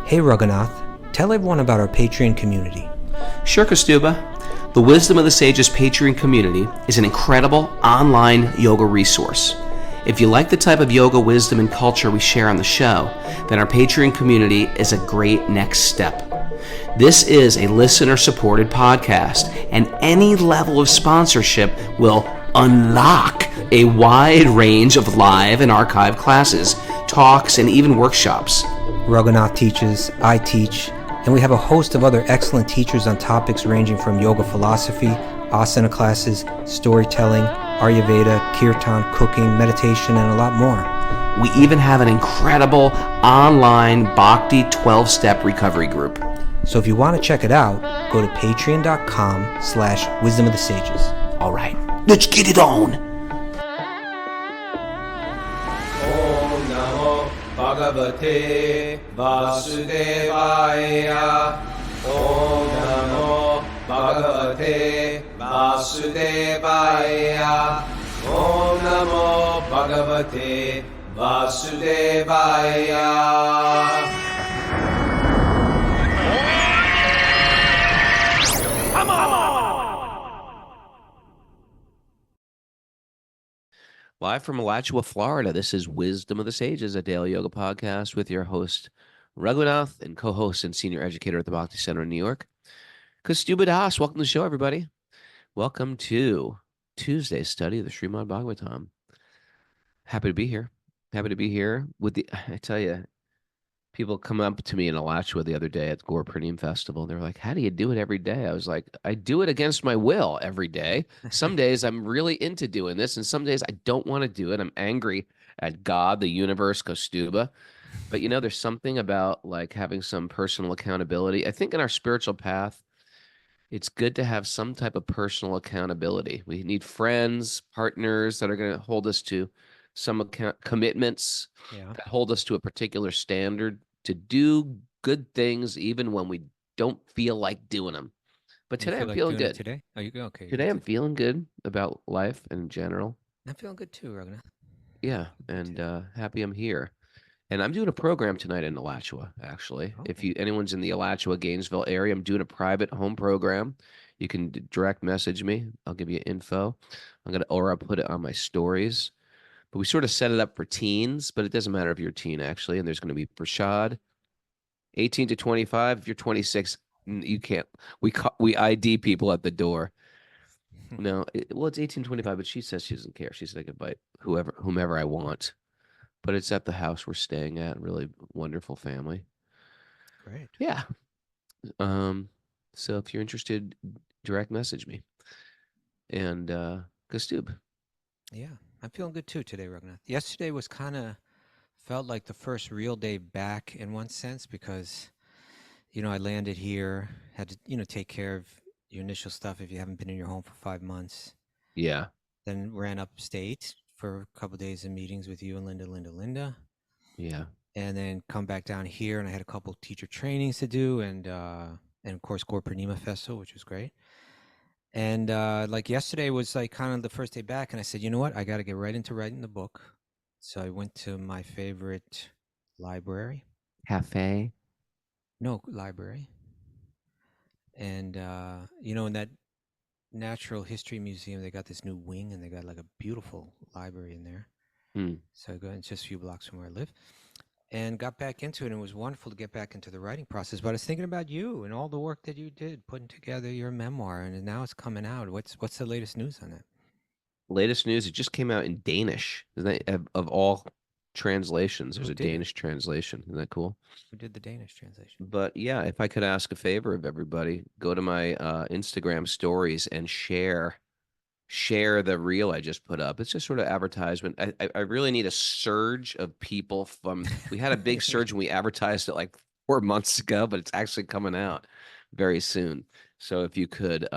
Hey Raghunath, tell everyone about our Patreon community. Sure, Kastuba. The Wisdom of the Sages Patreon community is an incredible online yoga resource. If you like the type of yoga wisdom and culture we share on the show, then our Patreon community is a great next step. This is a listener-supported podcast, and any level of sponsorship will unlock a wide range of live and archived classes, talks, and even workshops. Raghunath teaches, I teach, and we have a host of other excellent teachers on topics ranging from yoga philosophy, asana classes, storytelling, Ayurveda, kirtan, cooking, meditation, and a lot more. We even have an incredible online Bhakti 12-step recovery group. So if you want to check it out, go to patreon.com/wisdom of the sages. All right, let's get it on. Bhagavate Vasudevaya. Om Namo Bhagavate Vasudevaya. Om Namo Bhagavate Vasudevaya. Come on! Live from Alachua, Florida, this is Wisdom of the Sages, a daily yoga podcast with your host, Raghunath, and co-host and senior educator at the Bhakti Center in New York, Kastuba Das. Welcome to the show, everybody. Welcome to Tuesday's study of the Srimad Bhagavatam. Happy to be here. Happy to be here with I tell you, people come up to me in Alachua the other day at Gaur Purnima Festival. They're like, how do you do it every day? I was like, I do it against my will every day. Some days I'm really into doing this, and some days I don't want to do it. I'm angry at God, the universe, Kastuba. But, there's something about like having some personal accountability. I think in our spiritual path, it's good to have some type of personal accountability. We need friends, partners that are going to hold us to some commitments that hold us to a particular standard to do good things even when we don't feel like doing them. But today I'm feeling good. Today? Are you okay? Today I'm feeling good about life in general. I'm feeling good too, Raghunath. Yeah, and happy I'm here. And I'm doing a program tonight in Alachua, actually. Oh. If anyone's in the Alachua, Gainesville area, I'm doing a private home program. You can direct message me. I'll give you info. I'll put it on my stories. But we sort of set it up for teens, but it doesn't matter if you're a teen, actually. And there's going to be Prahlad, 18 to 25. If you're 26, you can't. We ID people at the door. No, it's 18 to 25, but she says she doesn't care. She said I can invite whomever I want. But it's at the house we're staying at. Really wonderful family. Great. Yeah. So if you're interested, direct message me. And Kastub. Yeah. I'm feeling good too today, Raghunath. Yesterday was felt like the first real day back in one sense because, I landed here, had to, take care of your initial stuff if you haven't been in your home for 5 months. Yeah. Then ran upstate for a couple of days of meetings with you and Linda. Yeah. And then come back down here and I had a couple teacher trainings to do and of course Gaur Purnima Festival, which was great. And like yesterday was like kind of the first day back, and I said, you know what, I got to get right into writing the book. So I went to my favorite library. Cafe? No, library. And, in that Natural History Museum, they got this new wing, and they got like a beautiful library in there. So I go, it's just a few blocks from where I live. And got back into it, and it was wonderful to get back into the writing process. But I was thinking about you and all the work that you did putting together your memoir, and now it's coming out. What's the latest news on that? Latest news, it just came out in Danish. Isn't that, of all translations, there's a Danish translation. Isn't that cool? Who did the Danish translation? But yeah, if I could ask a favor of everybody, go to my Instagram stories and share the reel I just put up. It's just sort of advertisement. I really need a surge of people we had a big surge when we advertised it like 4 months ago, but it's actually coming out very soon. So if you could,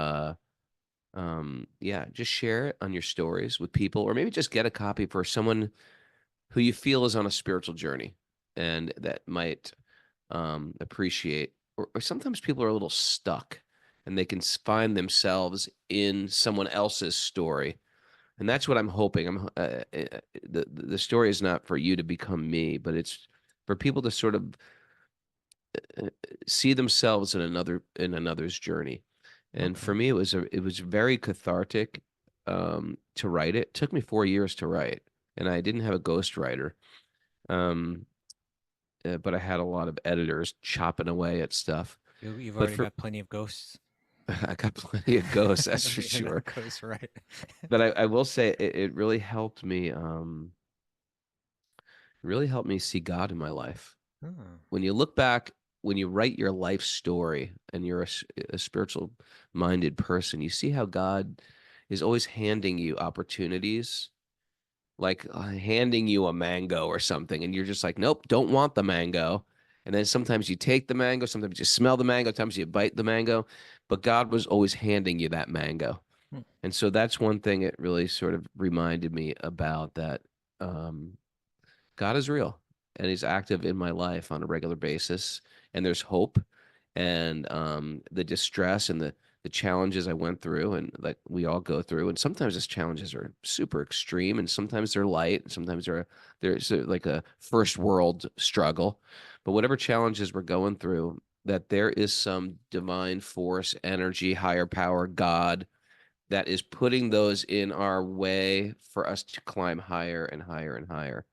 just share it on your stories with people, or maybe just get a copy for someone who you feel is on a spiritual journey and that might appreciate, or sometimes people are a little stuck and they can find themselves in someone else's story. And that's what I'm hoping. The story is not for you to become me, but it's for people to sort of see themselves in another's journey. And for me, it was very cathartic to write it. It took me 4 years to write, and I didn't have a ghostwriter. But I had a lot of editors chopping away at stuff. You've already got plenty of ghosts. I got plenty of ghosts, that's for sure. Ghosts, right? But I will say it really helped me. Really helped me see God in my life. Oh. When you look back, when you write your life story, and you're a spiritual-minded person, you see how God is always handing you opportunities, like handing you a mango or something, and you're just like, nope, don't want the mango. And then sometimes you take the mango, sometimes you smell the mango, sometimes you bite the mango, but God was always handing you that mango. And so that's one thing it really sort of reminded me about, that God is real, and he's active in my life on a regular basis, and there's hope. And the distress and the challenges I went through, and that we all go through, and sometimes those challenges are super extreme, and sometimes they're light, and sometimes there's like a first world struggle. But whatever challenges we're going through, that there is some divine force, energy, higher power, God, that is putting those in our way for us to climb higher and higher and higher.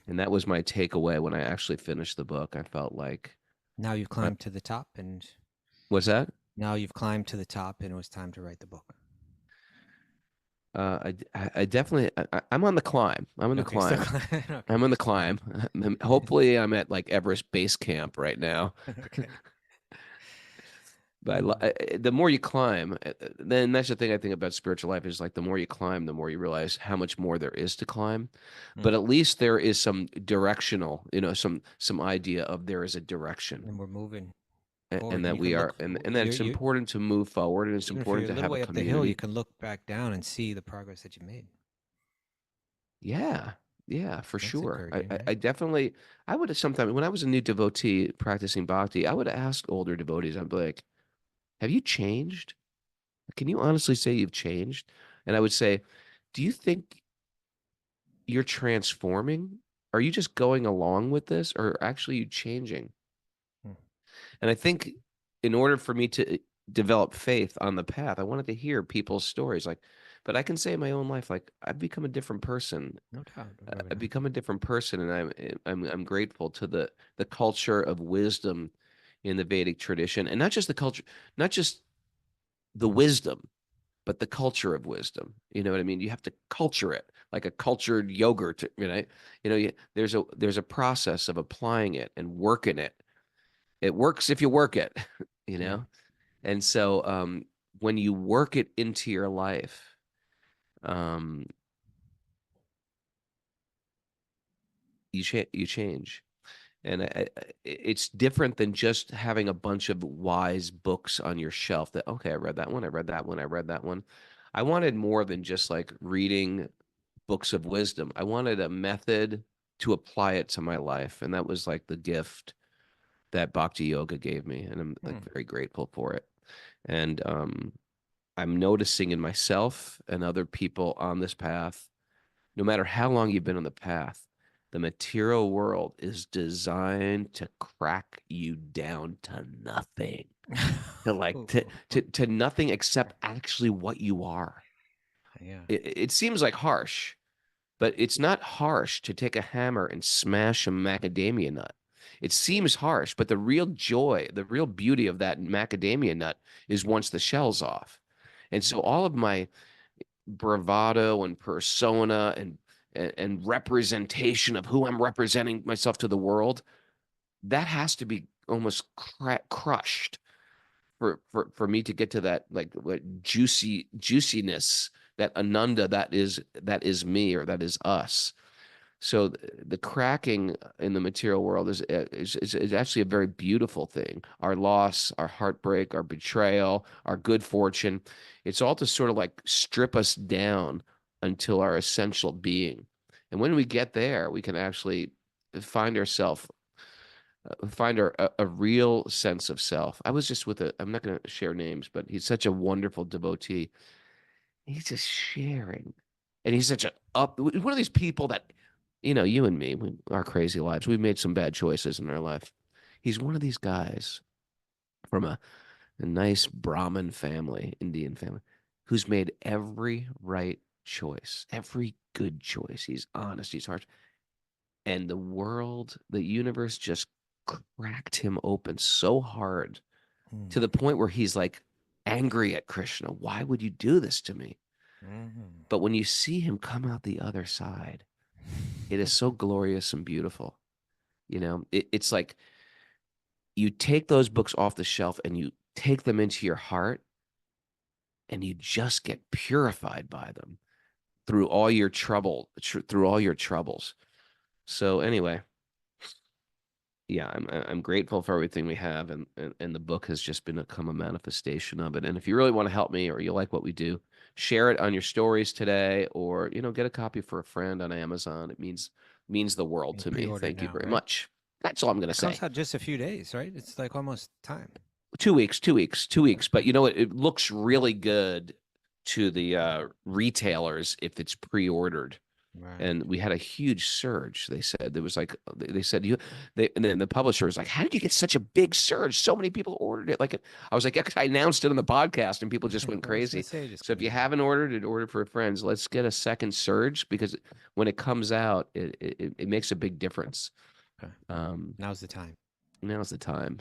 And that was my takeaway when I actually finished the book. I felt like, now you've climbed to the top, and what's that? Now you've climbed to the top, and it was time to write the book. I definitely, I'm on the climb. I'm on the climb. Okay. I'm on the climb. Hopefully I'm at like Everest Base Camp right now. Okay. But the more you climb, then that's the thing I think about spiritual life, is like the more you climb, the more you realize how much more there is to climb. But at least there is some directional, some idea of there is a direction. And we're moving. And that we are, and that it's important to move forward, and it's important to have a community. Up the hill, you can look back down and see the progress that you made. Yeah, for sure. Right? I definitely, I would have sometimes, when I was a new devotee practicing bhakti, I would ask older devotees, I'd be like, have you changed? Can you honestly say you've changed? And I would say, do you think you're transforming? Are you just going along with this, or actually you changing? And I think in order for me to develop faith on the path, I wanted to hear people's stories. But I can say in my own life, like, I've become a different person. No doubt. I've become a different person, and I'm grateful to the culture of wisdom in the Vedic tradition, and not just the culture, not just the wisdom, but the culture of wisdom. You know what I mean? You have to culture it like a cultured yogurt. There's a process of applying it and working it. It works if you work it, Yeah. And so when you work it into your life, you change. And it's different than just having a bunch of wise books on your shelf that, okay, I read that one, I read that one, I read that one. I wanted more than just like reading books of wisdom. I wanted a method to apply it to my life. And that was like the gift that Bhakti Yoga gave me. And I'm like very grateful for it. And I'm noticing in myself and other people on this path, no matter how long you've been on the path, the material world is designed to crack you down to nothing, to nothing except actually what you are. Yeah. It seems like harsh, but it's not harsh to take a hammer and smash a macadamia nut. It seems harsh, but the real joy, the real beauty of that macadamia nut is once the shell's off. And so all of my bravado and persona and representation of who I'm representing myself to the world, that has to be almost crushed for me to get to that like juiciness, that ananda that is me, or that is us. So the cracking in the material world is actually a very beautiful thing. Our loss, our heartbreak, our betrayal, our good fortune, it's all to sort of like strip us down until our essential being. And when we get there, we can actually find ourselves, find a real sense of self. I was just with I'm not going to share names, but he's such a wonderful devotee. He's just sharing. And he's such one of these people that, you and me, our crazy lives, we've made some bad choices in our life. He's one of these guys from a nice Brahmin family, Indian family, who's made every right choice, every good choice. He's honest, he's harsh. And the world, the universe just cracked him open so hard to the point where he's like angry at Krishna. Why would you do this to me? But when you see him come out the other side, it is so glorious and beautiful. You know, it's like you take those books off the shelf and you take them into your heart and you just get purified by them through all your through all your troubles. So anyway, yeah, I'm grateful for everything we have, and the book has just become a manifestation of it. And if you really want to help me or you like what we do, share it on your stories today, or get a copy for a friend on Amazon. It means the world to me. Thank you very much. That's all I'm going to say. It comes out just a few days, right? It's like almost time. 2 weeks. But you know what? It looks really good to the retailers if it's pre-ordered. Right. And we had a huge surge. They said there was like, and then the publisher was like, how did you get such a big surge? So many people ordered it. Like, I was like, yeah, 'cause I announced it on the podcast and people just went crazy. So if you haven't ordered it, order for friends. Let's get a second surge, because when it comes out, it makes a big difference. Okay. Now's the time. Now's the time.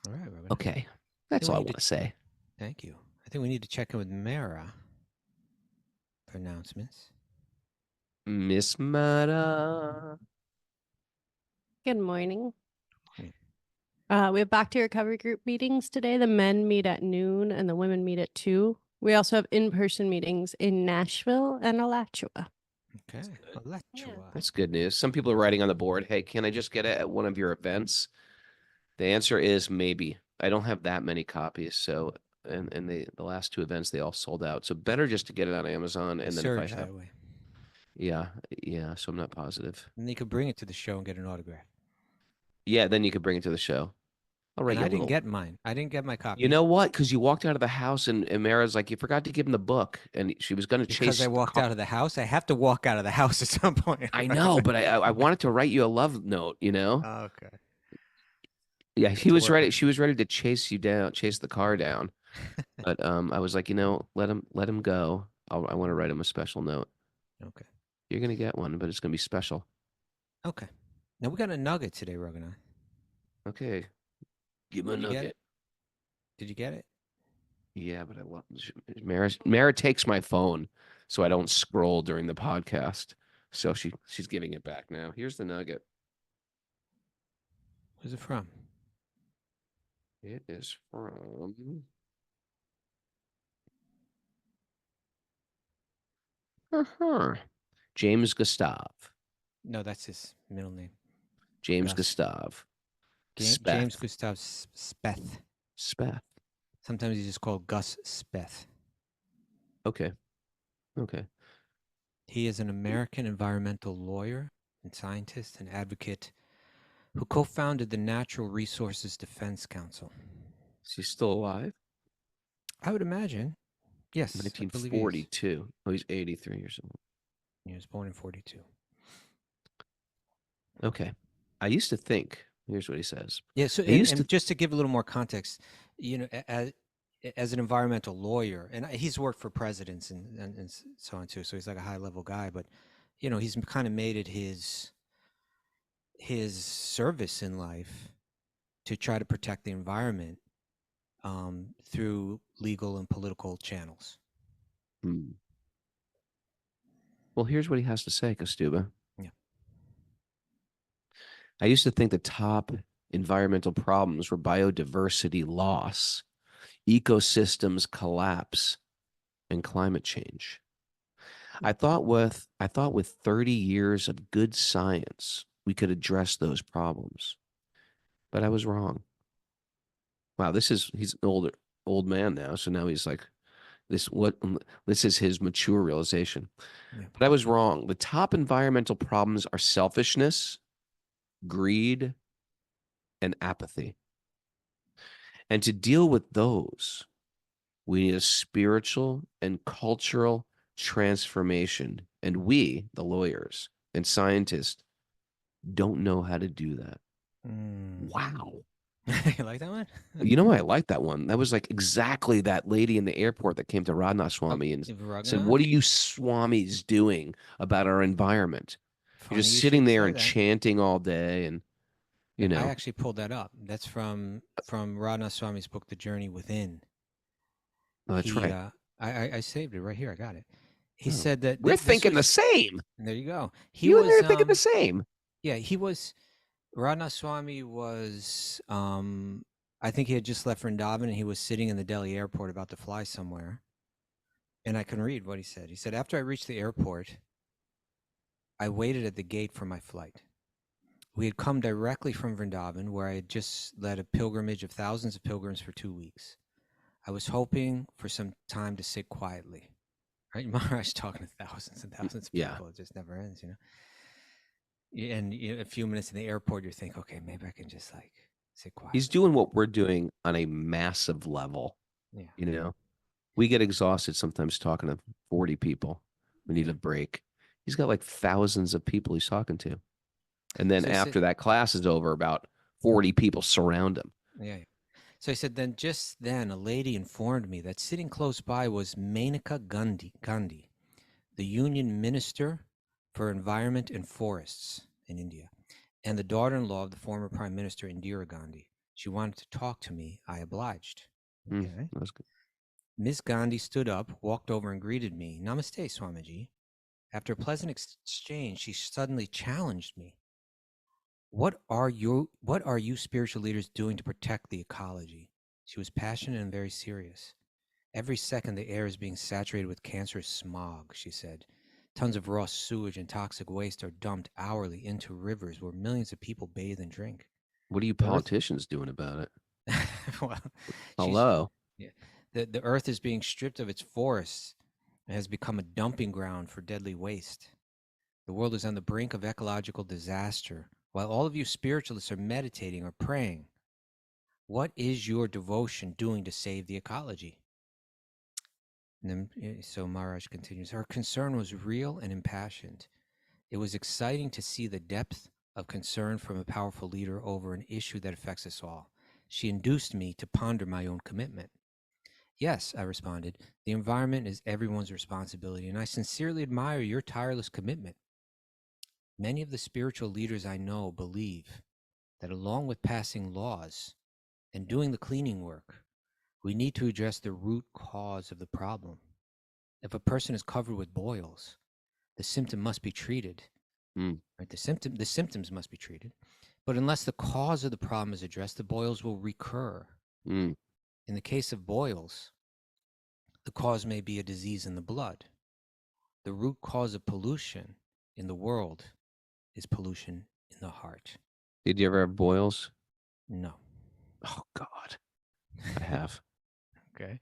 All right, Robin. Okay. That's all I want to say. Thank you. I think we need to check in with Mara for announcements. Miss Mara. Good morning. We have Bhakti recovery group meetings today. The men meet at noon and the women meet at 2. We also have in-person meetings in Nashville and Alachua. Okay. That's good news. Some people are writing on the board, hey, can I just get it at one of your events? The answer is maybe. I don't have that many copies, so and the last 2 events, they all sold out. So better just to get it on Amazon, and then if I have, yeah. So I'm not positive. And you could bring it to the show and get an autograph. Yeah, then you could bring it to the show. All right. I didn't get mine. I didn't get my copy. You know what? Because you walked out of the house and Mara's like, you forgot to give him the book, and she was going to chase. Because I walked out of the house. I have to walk out of the house at some point. I know, but I wanted to write you a love note. Oh, okay. Yeah, she was ready. She was ready to chase you down, chase the car down. But I was like, let him go. I want to write him a special note. Okay. You're gonna get one, but it's gonna be special. Okay. Now we got a nugget today, Raghunath. Okay. Give him a nugget. Did you get it? Yeah, but I love Mara takes my phone so I don't scroll during the podcast. So she's giving it back now. Here's the nugget. Where's it from? It is from James Gustav. No, that's his middle name. James Gustav. James Gustav Speth. Speth. Sometimes he's just called Gus Speth. Okay. He is an American environmental lawyer and scientist and advocate who co-founded the Natural Resources Defense Council. Is he still alive? I would imagine. Yes. 1942. Oh, he's 83 years old. He was born in 42. Okay. I used to think, here's what he says. Yeah, so and just to give a little more context, as an environmental lawyer, and he's worked for presidents and so on too, so he's like a high-level guy, but he's kind of made it his service in life to try to protect the environment through legal and political channels. Well, here's what he has to say, Kastuba. Yeah. I used to think the top environmental problems were biodiversity loss, ecosystems collapse, and climate change. I thought with 30 years of good science, we could address those problems. But I was wrong. Wow, he's an old man now, so now he's like, this is his mature realization. Yeah. But I was wrong. The top environmental problems are selfishness, greed, and apathy. And to deal with those, we need a spiritual and cultural transformation. And we, the lawyers and scientists, don't know how to do that. Wow. You like that one? You know why I like that one? That was like exactly that lady in the airport that came to Radha Swami and said, Raghunath? "What are you Swamis doing about our environment? You're Funny just you sitting should there say and that. chanting all day." And you I know, actually pulled that up. That's from Radha Swami's book, The Journey Within. oh, that's right. I saved it right here. I got it. He Oh, said that we're thinking the same. There you go. You and I are thinking the same. Yeah, he was. Radha Swami was. I think he had just left Vrindavan and he was sitting in the Delhi airport about to fly somewhere. And I can read what he said. He said, "After I reached the airport, I waited at the gate for my flight. We had come directly from Vrindavan, where I had just led a pilgrimage of thousands of pilgrims for 2 weeks. I was hoping for some time to sit quietly." Right? Maharaj talking to thousands and thousands of people. It just never ends, you know? And a few minutes in the airport, you think, okay, maybe I can just like sit quiet. He's doing what we're doing on a massive level. Yeah. You know, we get exhausted sometimes talking to 40 people. We need a break. He's got like thousands of people he's talking to. And then after that class is over, about 40 people surround him. Yeah. So he said, just then, a lady informed me that sitting close by was Maneka Gandhi, the Union Minister for Environment and Forests in India, and the daughter-in-law of the former Prime Minister Indira Gandhi. She wanted to talk to me. I obliged. Okay. That's good. Miss Gandhi stood up, walked over, and greeted me. "Namaste, Swamiji." After a pleasant exchange, she suddenly challenged me. What are you spiritual leaders doing to protect the ecology?" She was passionate and very serious. "Every second the air is being saturated with cancerous smog," she said. "Tons of raw sewage and toxic waste are dumped hourly into rivers where millions of people bathe and drink." What are you politicians doing about it? Well, hello. Yeah, the earth is being stripped of its forests and has become a dumping ground for deadly waste. The world is on the brink of ecological disaster. While all of you spiritualists are meditating or praying, what is your devotion doing to save the ecology? And then, so Maharaj continues, "Her concern was real and impassioned. It was exciting to see the depth of concern from a powerful leader over an issue that affects us all. She induced me to ponder my own commitment." "Yes," I responded, "the environment is everyone's responsibility, and I sincerely admire your tireless commitment. Many of the spiritual leaders I know believe that along with passing laws and doing the cleaning work, we need to address the root cause of the problem. If a person is covered with boils, the symptom must be treated. Right? The symptoms must be treated. But unless the cause of the problem is addressed, the boils will recur. In the case of boils, the cause may be a disease in the blood. The root cause of pollution in the world is pollution in the heart." Did you ever have boils? No. Oh, God. I have. Okay.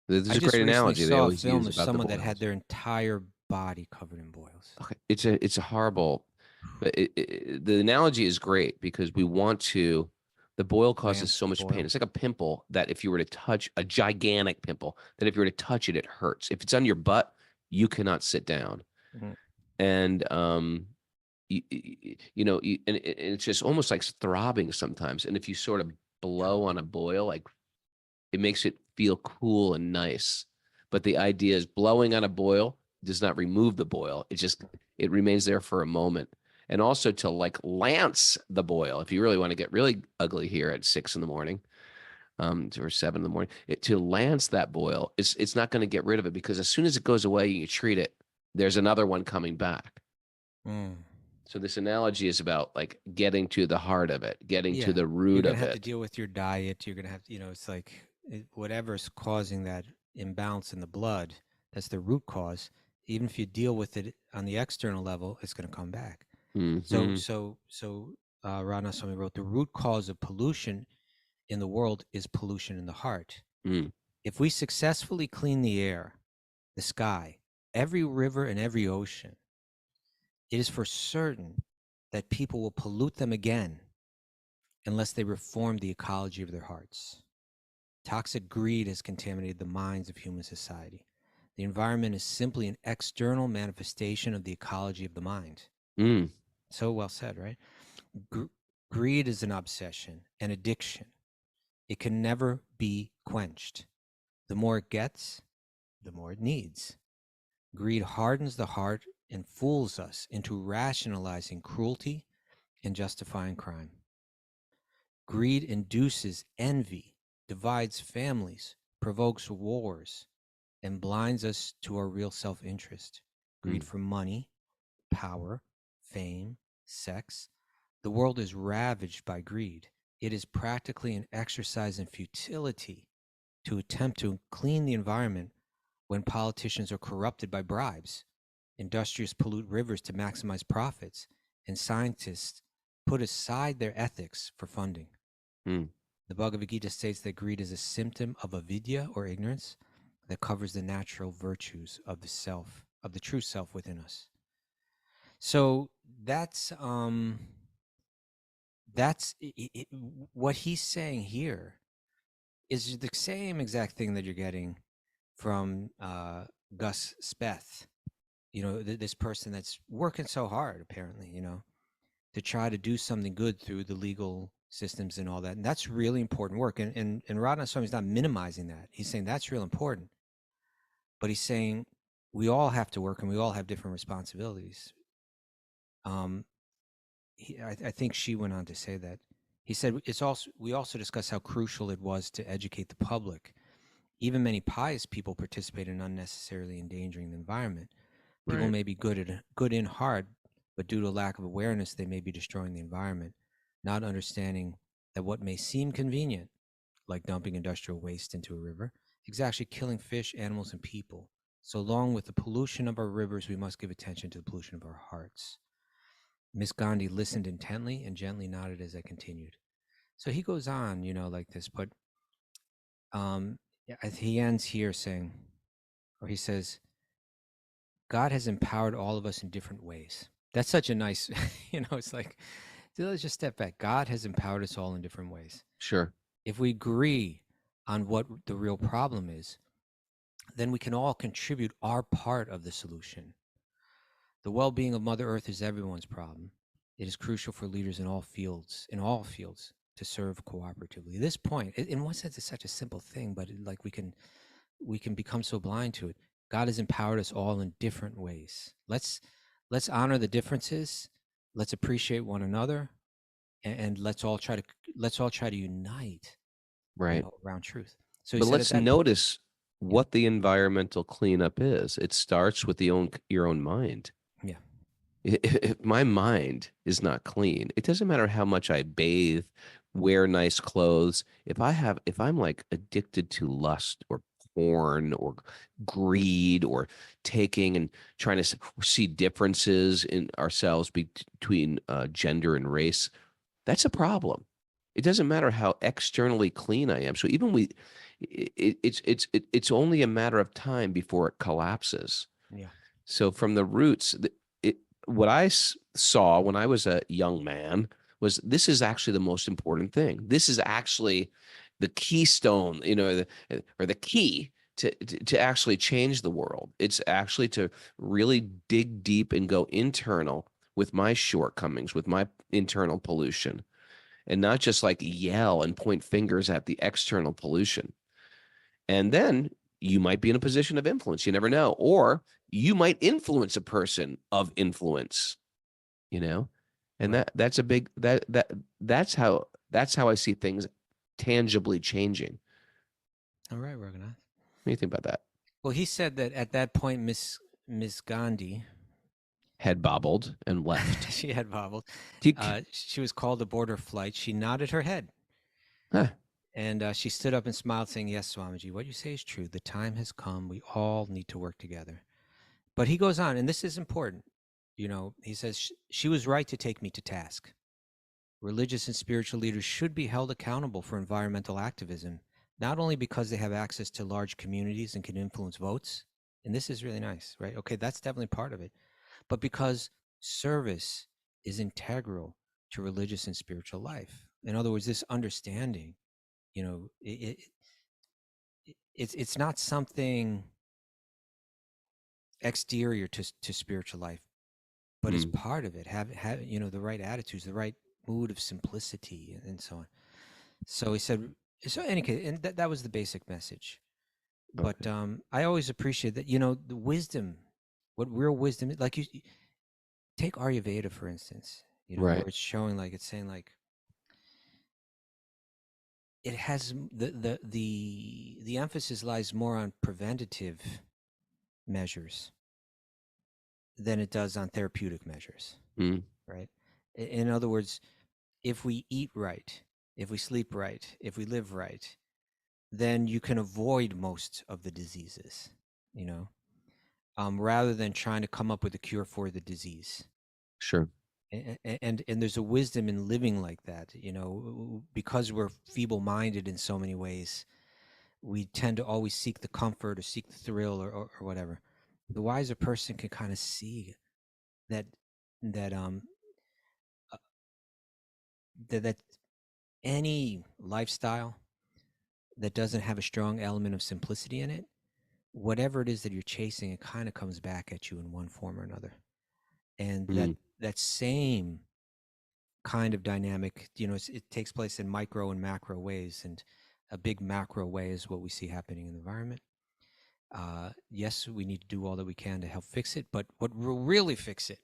This is I a just great analogy. They saw a always film use of about someone the that had boils. their entire body covered in boils. Okay. It's a horrible, but the analogy is great because we want to, the boil causes so much pain. It's like a pimple that if you were to touch, a gigantic pimple, that if you were to touch it, it hurts. If it's on your butt, you cannot sit down. And, and it's just almost like throbbing sometimes. And if you sort of blow on a boil, like it makes it feel cool and nice. But the idea is blowing on a boil does not remove the boil. It remains there for a moment. And also to like lance the boil, if you really want to get really ugly here at 6 a.m, or 7 a.m, to lance that boil, it's not going to get rid of it because as soon as it goes away, you treat it, there's another one coming back. So this analogy is about like getting to the heart of it, getting to the root of it. You're going to have to deal with your diet. You're going to have to, it's like whatever's causing that imbalance in the blood, that's the root cause. Even if you deal with it on the external level, it's going to come back. So Radha Swami wrote, "The root cause of pollution in the world is pollution in the heart. If we successfully clean the air, the sky, every river and every ocean, it is for certain that people will pollute them again unless they reform the ecology of their hearts. Toxic greed has contaminated the minds of human society. The environment is simply an external manifestation of the ecology of the mind." So well said, right? Greed is an obsession, an addiction. It can never be quenched. The more it gets, the more it needs. Greed hardens the heart and fools us into rationalizing cruelty and justifying crime. Greed induces envy, divides families, provokes wars, and blinds us to our real self-interest. Greed for money, power, fame, sex. The world is ravaged by greed. It is practically an exercise in futility to attempt to clean the environment when politicians are corrupted by bribes, industrialists pollute rivers to maximize profits, and scientists put aside their ethics for funding. The Bhagavad Gita states that greed is a symptom of avidya, or ignorance, that covers the natural virtues of the self, of the true self within us. So that's what he's saying here is the same exact thing that you're getting from Gus Speth, this person that's working so hard, apparently, to try to do something good through the legal systems and all that. And that's really important work. And Radha Swami's not minimizing that. He's saying that's real important. But he's saying we all have to work and we all have different responsibilities. I think she went on to say that. He said we also discussed how crucial it was to educate the public. Even many pious people participate in unnecessarily endangering the environment. People may be good in heart, but due to a lack of awareness, they may be destroying the environment, not understanding that what may seem convenient, like dumping industrial waste into a river, is actually killing fish, animals, and people. So along with the pollution of our rivers, we must give attention to the pollution of our hearts. Miss Gandhi listened intently and gently nodded as I continued. So he goes on, like this, but he ends here saying, or he says, God has empowered all of us in different ways. That's such a nice, it's like, let's just step back. God has empowered us all in different ways. Sure. If we agree on what the real problem is, then we can all contribute our part of the solution. The well-being of Mother Earth is everyone's problem. It is crucial for leaders in all fields, to serve cooperatively. This point, in one sense, it's such a simple thing, but we can become so blind to it. God has empowered us all in different ways. Let's honor the differences. Let's appreciate one another, and let's all try to unite, around truth. So, but let's notice what the environmental cleanup is. It starts with your own mind. Yeah. If my mind is not clean, it doesn't matter how much I bathe, wear nice clothes. If I'm like addicted to lust or porn or greed or taking and trying to see differences in ourselves between gender and race, that's a problem. It doesn't matter how externally clean I am. So even it's only a matter of time before it collapses. Yeah. So from the roots, what I saw when I was a young man was this is actually the most important thing. This is actually the keystone, or the key to actually change the world. It's actually to really dig deep and go internal with my shortcomings, with my internal pollution, and not just like yell and point fingers at the external pollution. And then you might be in a position of influence. You never know. Or you might influence a person of influence, and Right. that's a big, that's how I see things tangibly changing. All right, Raghunath. What do you think about that? Well, he said that at that point, Miss Gandhi Head bobbled and left. she had bobbled. She was called aboard her flight. She nodded her head. Huh. And she stood up and smiled, saying, "Yes, Swamiji, what you say is true. The time has come. We all need to work together." But he goes on, and this is important. He says, she was right to take me to task. Religious and spiritual leaders should be held accountable for environmental activism, not only because they have access to large communities and can influence votes, and this is really nice, right? Okay, that's definitely part of it, but because service is integral to religious and spiritual life. In other words, this understanding, it's not something exterior to spiritual life, but it's part of it. Have the right attitudes, the right mood of simplicity and so on. So he said, so in any case, and that was the basic message. But I always appreciate that, the wisdom, what real wisdom is. Like, you take Ayurveda, for instance, where it's showing, like, it's saying, like, it has the emphasis lies more on preventative measures than it does on therapeutic measures, right? In other words, if we eat right, if we sleep right, if we live right, then you can avoid most of the diseases, rather than trying to come up with a cure for the disease. Sure. And there's a wisdom in living like that, because we're feeble-minded in so many ways. We tend to always seek the comfort or seek the thrill or whatever. The wiser person can kind of see that any lifestyle that doesn't have a strong element of simplicity in it, whatever it is that you're chasing, it kind of comes back at you in one form or another. And that same kind of dynamic, it takes place in micro and macro ways, and a big macro way is what we see happening in the environment. Yes, we need to do all that we can to help fix it, but what will really fix it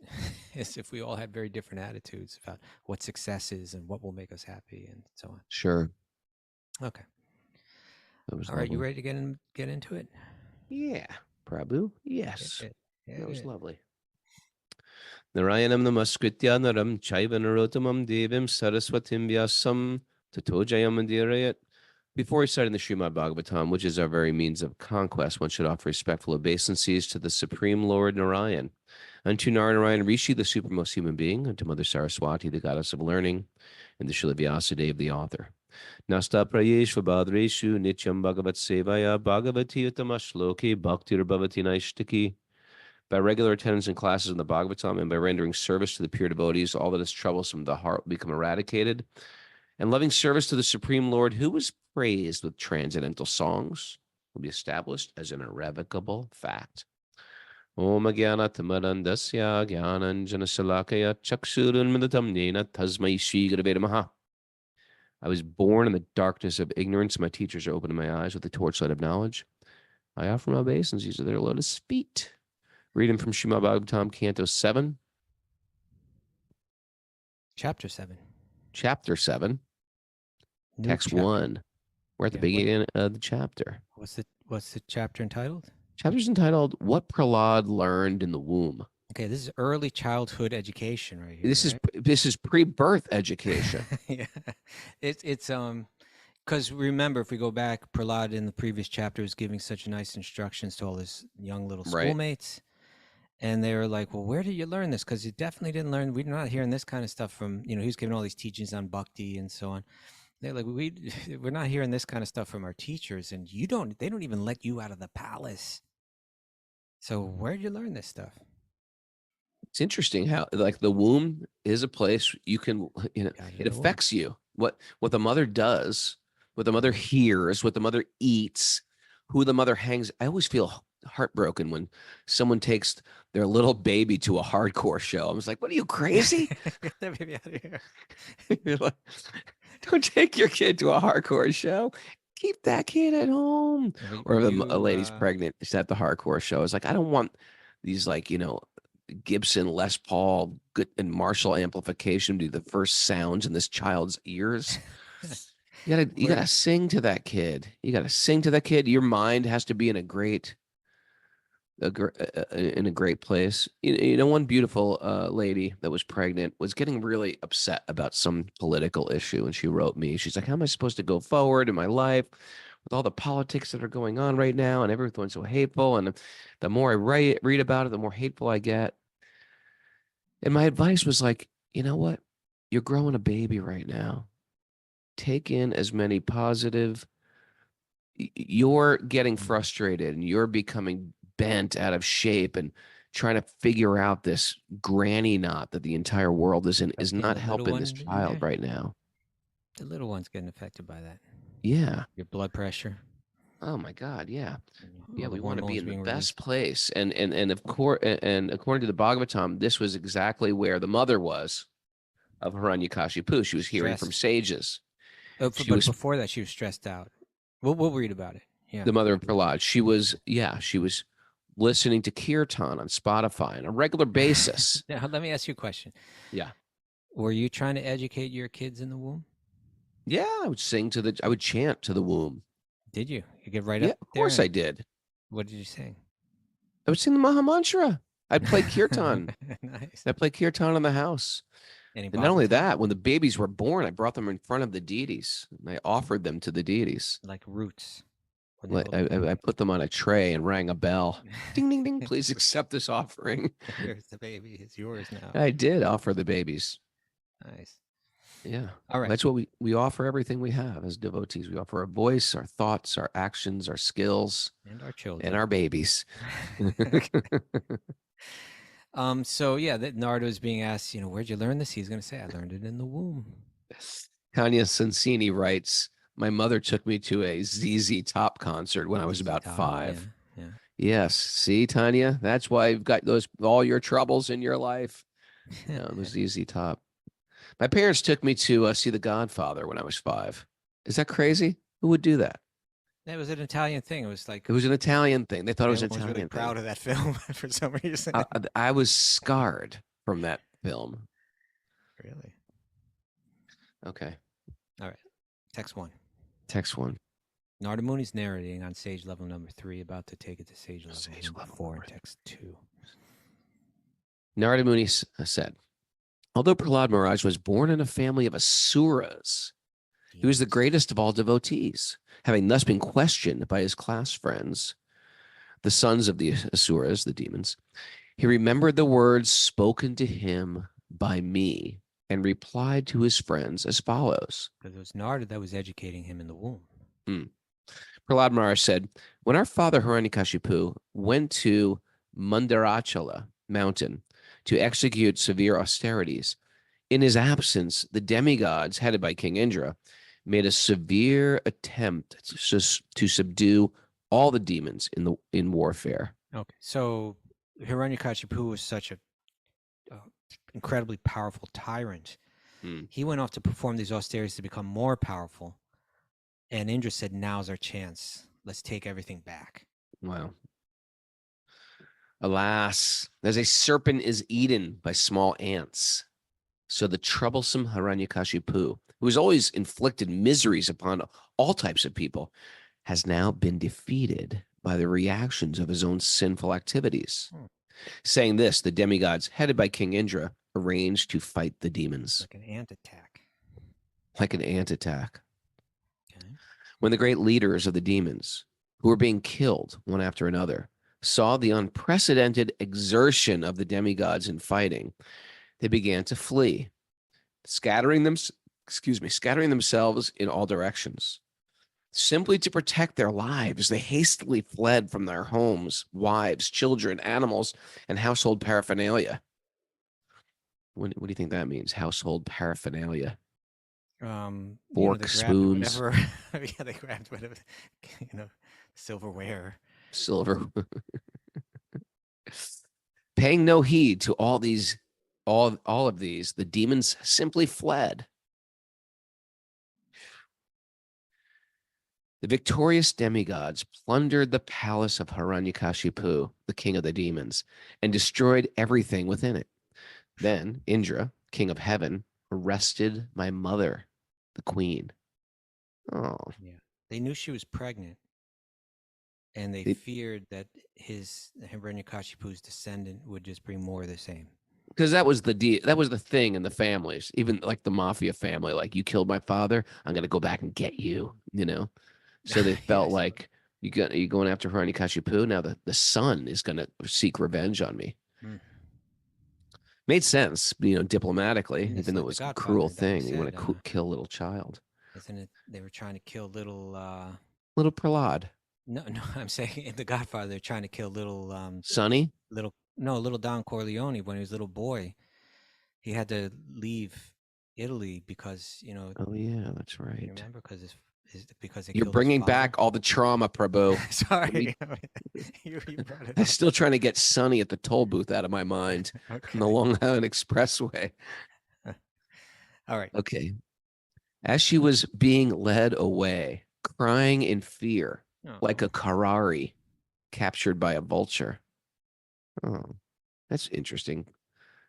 is if we all had very different attitudes about what success is and what will make us happy and so on. Sure. Okay. All right, lovely. You ready to get into it? Yeah, Prabhu. Yes. That was lovely. Narayanam namaskritya naram chaiva narottamam devim saraswatim vyasam tato jayamandirayat. Before reciting the Srimad Bhagavatam, which is our very means of conquest, one should offer respectful obeisances to the Supreme Lord Narayan, unto Narayan Rishi, the supremmost human being, unto Mother Saraswati, the goddess of learning, and the Srila Vyasadeva, the author. Nasta prayeshva badreshu nityam bhagavat sevaya bhagavati utamashloki bhaktir bhavati naishtaki. By regular attendance in classes in the Bhagavatam and by rendering service to the pure devotees, all that is troublesome in the heart will become eradicated. And loving service to the Supreme Lord, who was praised with transcendental songs, will be established as an irrevocable fact. Om Jnana Tamarandasya Jnananjana Salakaya Chaksurunmadatam Nena Tasmai Shri Gurave Namaha. I was born in the darkness of ignorance. My teachers are opening my eyes with the torchlight of knowledge. I offer my obeisances to their lotus feet. Reading from Srimad Bhagavatam, Canto 7. Chapter 7. Chapter 7. New Text chapter. 1. We're at the beginning of the chapter. What's the chapter entitled? Chapter's entitled "What Prahlad Learned in the Womb." Okay, this is early childhood education right here. This is pre-birth education. Yeah, it's because remember, if we go back, Prahlad in the previous chapter was giving such nice instructions to all his young little schoolmates, and they were like, "Well, where did you learn this? Because you definitely didn't learn. We're not hearing this kind of stuff from he was giving all these teachings on Bhakti and so on." They're like, we're not hearing this kind of stuff from our teachers, and they don't even let you out of the palace. So where did you learn this stuff? It's interesting how, like, the womb is a place you can, it affects you. What the mother does, what the mother hears, what the mother eats, who the mother hangs. I always feel heartbroken when someone takes their little baby to a hardcore show. I was like, what are you, crazy? Get that baby out of here. You're like, don't take your kid to a hardcore show. Keep that kid at home. Or if a lady's pregnant, she's at the hardcore show. It's like, I don't want these, like, Gibson, Les Paul, good and Marshall amplification to be the first sounds in this child's ears. You gotta sing to that kid. You gotta sing to that kid. Your mind has to be in a great place. One beautiful lady that was pregnant was getting really upset about some political issue, and she wrote me. She's like, how am I supposed to go forward in my life with all the politics that are going on right now, and everyone's so hateful, and the more I read about it, the more hateful I get. And my advice was like, you know what? You're growing a baby right now. Take in as many positive. You're getting frustrated and you're becoming bent out of shape and trying to figure out this granny knot that the entire world is in is not helping this child right now. The little one's getting affected by that. Yeah. Your blood pressure. Oh my God. Yeah. Yeah. We want to be in the best place. And of course, and according to the Bhagavatam, this was exactly where the mother was of Hiranyakashipu. She was hearing from sages. But before that, she was stressed out. We'll read about it. Yeah. The mother of Prahlad. She was listening to kirtan on Spotify on a regular basis. Now, let me ask you a question. Yeah. Were you trying to educate your kids in the womb? Yeah, I would chant to the womb. Did you? You get right up there? Of course I did. What did you sing? I would sing the Maha Mantra. I'd play kirtan. Nice. I played kirtan in the house. And not only that, when the babies were born, I brought them in front of the deities. And I offered them to the deities. Like roots. I put them on a tray and rang a bell. Ding, ding, ding. Please accept this offering. Here's the baby. It's yours now. I did offer the babies. Nice. Yeah. All right. That's what we offer everything we have as devotees. We offer our voice, our thoughts, our actions, our skills. And our children. And our babies. So yeah, that Narada was being asked, where'd you learn this? He's going to say, I learned it in the womb. Kanya Sensini writes, my mother took me to a ZZ Top concert when I was about 5. Yeah. Yes. See, Tanya, that's why you've got all your troubles in your life. It was ZZ Top. My parents took me to see The Godfather when I was 5. Is that crazy? Who would do that? That was an Italian thing. It was an Italian thing. They thought it was an Italian really proud of that film for some reason. I was scarred from that film. Really? Okay. All right. Text 1. Narada Muni's narrating on sage level number 3, about to take it to sage level 4 in text 2. Narada Muni said, although Prahlad Maharaj was born in a family of asuras, he was the greatest of all devotees, having thus been questioned by his class friends, the sons of the asuras, the demons. He remembered the words spoken to him by me and replied to his friends as follows. Because it was Narada that was educating him in the womb. Prahlad Maharaj said, when our father Hiranyakashipu went to Mandarachala mountain to execute severe austerities, in his absence, the demigods, headed by King Indra, made a severe attempt to subdue all the demons in warfare. Okay, so Hiranyakashipu was such a incredibly powerful tyrant. He went off to perform these austerities to become more powerful, and Indra said, now's our chance. Let's take everything back. Wow. Alas, as a serpent is eaten by small ants, so the troublesome Hiranyakashipu, who has always inflicted miseries upon all types of people, has now been defeated by the reactions of his own sinful activities. Saying this, the demigods, headed by King Indra, arranged to fight the demons. Like an ant attack. Okay. When the great leaders of the demons, who were being killed one after another, saw the unprecedented exertion of the demigods in fighting, they began to flee, scattering themselves in all directions. Simply to protect their lives, they hastily fled from their homes, wives, children, animals, and household paraphernalia. What do you think that means? Household paraphernalia. Fork, spoons. They grabbed whatever, silverware. Paying no heed to all of these, the demons simply fled. The victorious demigods plundered the palace of Hiranyakashipu, the king of the demons, and destroyed everything within it. Then Indra, king of heaven, arrested my mother, the queen. Oh. Yeah. They knew she was pregnant, and they feared that Hiranyakashipu's descendant would just bring more of the same. Because that was the thing in the families, even like the mafia family. Like, you killed my father, I'm gonna go back and get you. So they felt like you going after Hiranyakashipu. Now the son is gonna seek revenge on me. Made sense, diplomatically, even though it was a cruel thing. You want to kill a little child. Isn't it? They were trying to kill little Prahlad. No, I'm saying in The Godfather, they're trying to kill little Sonny. Little Don Corleone when he was a little boy. He had to leave Italy because Oh yeah, that's right. You remember because you're bringing back all the trauma, Prabhu. Sorry, you brought it I'm still trying to get Sonny at the toll booth out of my mind on the Long Island Expressway. All right. Okay. As she was being led away, crying in fear, like a Karari captured by a vulture. Oh, that's interesting.